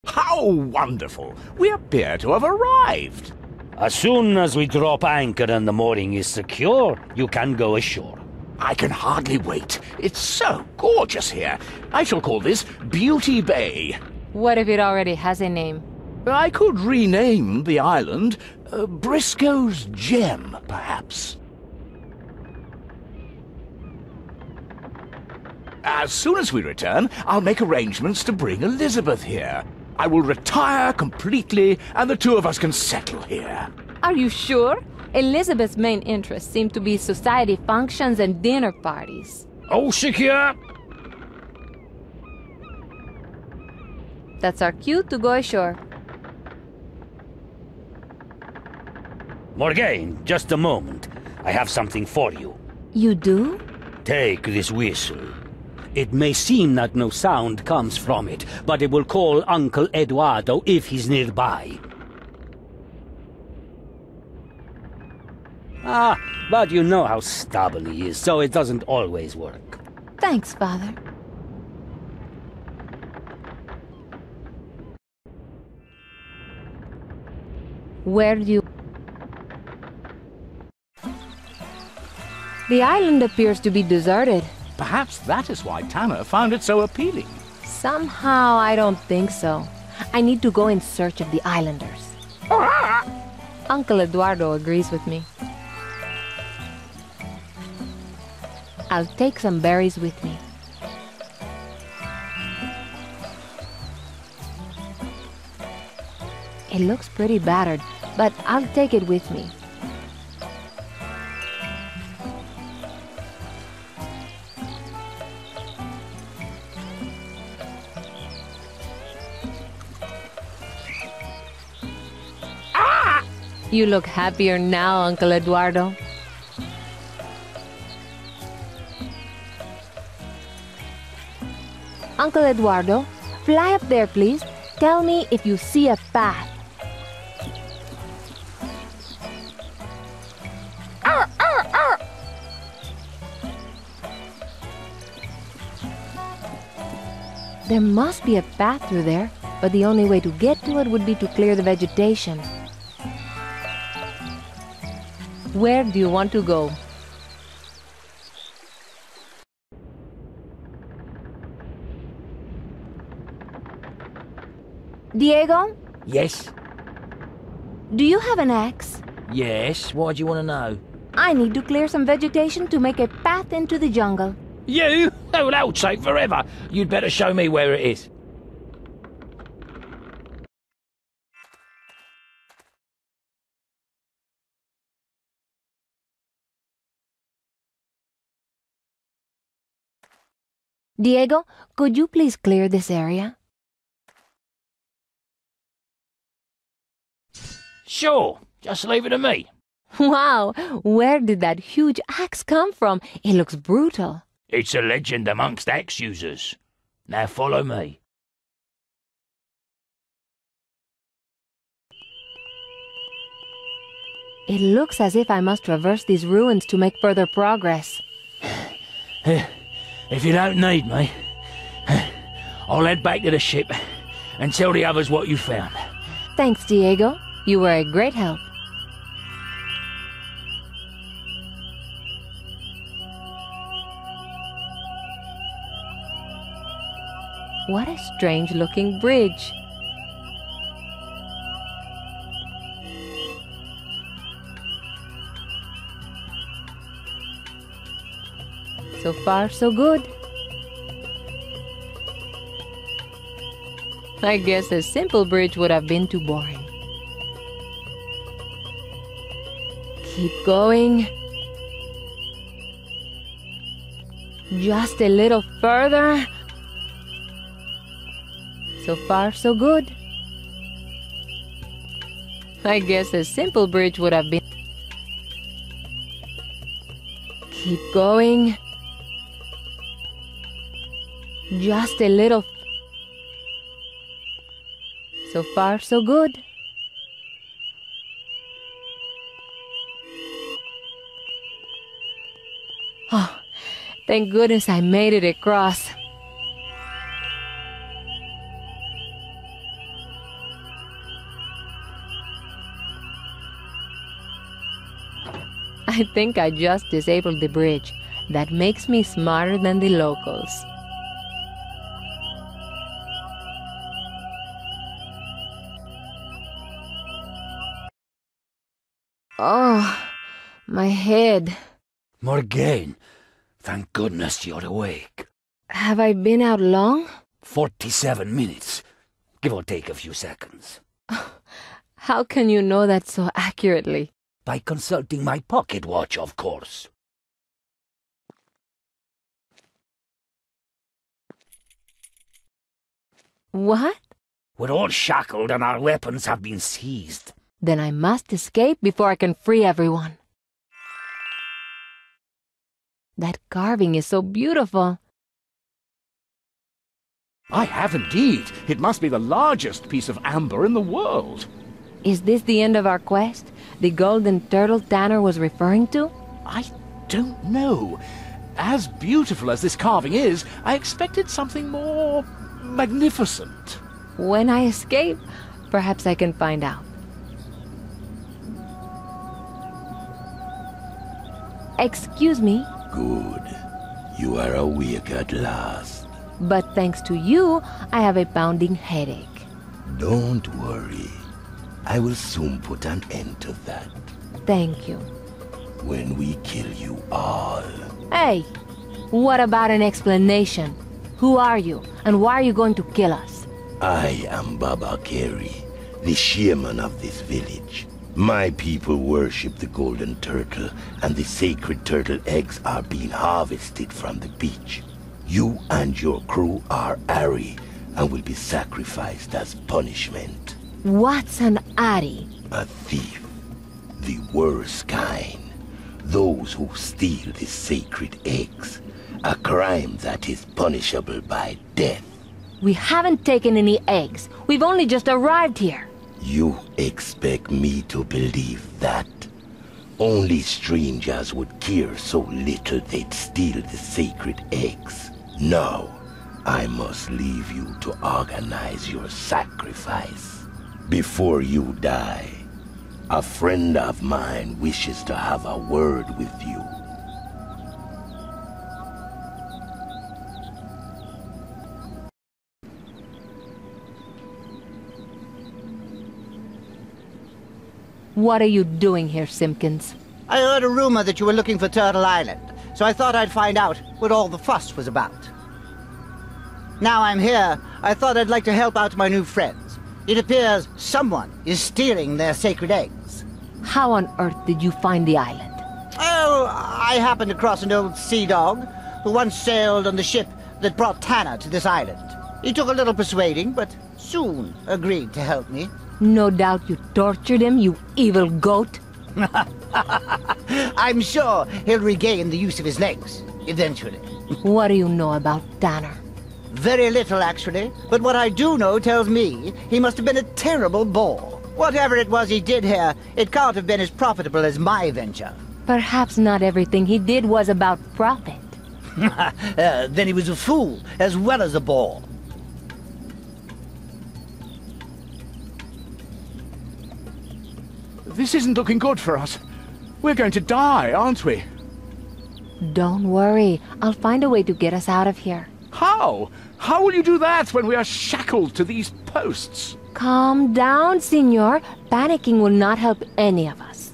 How wonderful! We appear to have arrived. As soon as we drop anchor and the mooring is secure, you can go ashore. I can hardly wait. It's so gorgeous here. I shall call this Beauty Bay. What if it already has a name? I could rename the island Briscoe's Gem, perhaps. As soon as we return, I'll make arrangements to bring Elizabeth here. I will retire completely, and the two of us can settle here. Are you sure? Elizabeth's main interests seem to be society functions and dinner parties. All secure? That's our cue to go ashore. Morgane, just a moment. I have something for you. You do? Take this whistle. It may seem that no sound comes from it, but it will call Uncle Eduardo if he's nearby. But you know how stubborn he is, so it doesn't always work. Thanks, Father. Where do you... The island appears to be deserted. Perhaps that is why Tanner found it so appealing. Somehow, I don't think so. I need to go in search of the islanders. Uncle Eduardo agrees with me. I'll take some berries with me. It looks pretty battered, but I'll take it with me. You look happier now, Uncle Eduardo. Uncle Eduardo, fly up there, please. Tell me if you see a path. There must be a path through there, but the only way to get to it would be to clear the vegetation. Where do you want to go? Diego? Yes? Do you have an axe? Yes? Why do you want to know? I need to clear some vegetation to make a path into the jungle. You? Oh, that'll take forever. You'd better show me where it is. Diego, could you please clear this area? Sure. Just leave it to me. Wow, where did that huge axe come from? It looks brutal. It's a legend amongst axe users. Now follow me. It looks as if I must traverse these ruins to make further progress. If you don't need me, I'll head back to the ship and tell the others what you found. Thanks, Diego. You were a great help. What a strange-looking bridge. So far, so good. I guess a simple bridge would have been too boring. Keep going. Just a little further. So far, so good. I guess a simple bridge would have been... Keep going. Just a little... So far, so good. Oh, thank goodness I made it across. I think I just disabled the bridge. That makes me smarter than the locals. Oh, my head. Morgane, thank goodness you're awake. Have I been out long? 47 minutes, give or take a few seconds. How can you know that so accurately? By consulting my pocket watch, of course. What? We're all shackled and our weapons have been seized. Then I must escape before I can free everyone. That carving is so beautiful. I have indeed. It must be the largest piece of amber in the world. Is this the end of our quest? The golden turtle Tanner was referring to? I don't know. As beautiful as this carving is, I expected something more magnificent. When I escape, perhaps I can find out. Excuse me, Good. You are awake at last. but thanks to you, I have a pounding headache. Don't worry. I will soon put an end to that. Thank you. When we kill you all. Hey, what about an explanation? Who are you, and why are you going to kill us? I am Baba Keri, the shaman of this village. My people worship the golden turtle, and the sacred turtle eggs are being harvested from the beach. You and your crew are Ari, and will be sacrificed as punishment. What's an Ari? A thief. The worst kind. Those who steal the sacred eggs. A crime that is punishable by death. We haven't taken any eggs. We've only just arrived here. You expect me to believe that? Only strangers would care so little they'd steal the sacred eggs. Now, I must leave you to organize your sacrifice. Before you die, a friend of mine wishes to have a word with you. What are you doing here, Simpkins? I heard a rumor that you were looking for Turtle Island, so I thought I'd find out what all the fuss was about. Now I'm here, I thought I'd like to help out my new friends. It appears someone is stealing their sacred eggs. How on earth did you find the island? Oh, I happened across an old sea dog who once sailed on the ship that brought Tanner to this island. He took a little persuading, but soon agreed to help me. No doubt you tortured him, you evil goat. I'm sure he'll regain the use of his legs, eventually. What do you know about Tanner? Very little, actually, but what I do know tells me he must have been a terrible bore. Whatever it was he did here, it can't have been as profitable as my venture. Perhaps not everything he did was about profit. Then he was a fool, as well as a bore. This isn't looking good for us. We're going to die, aren't we? Don't worry, I'll find a way to get us out of here. How? How will you do that when we are shackled to these posts? Calm down, senor. Panicking will not help any of us.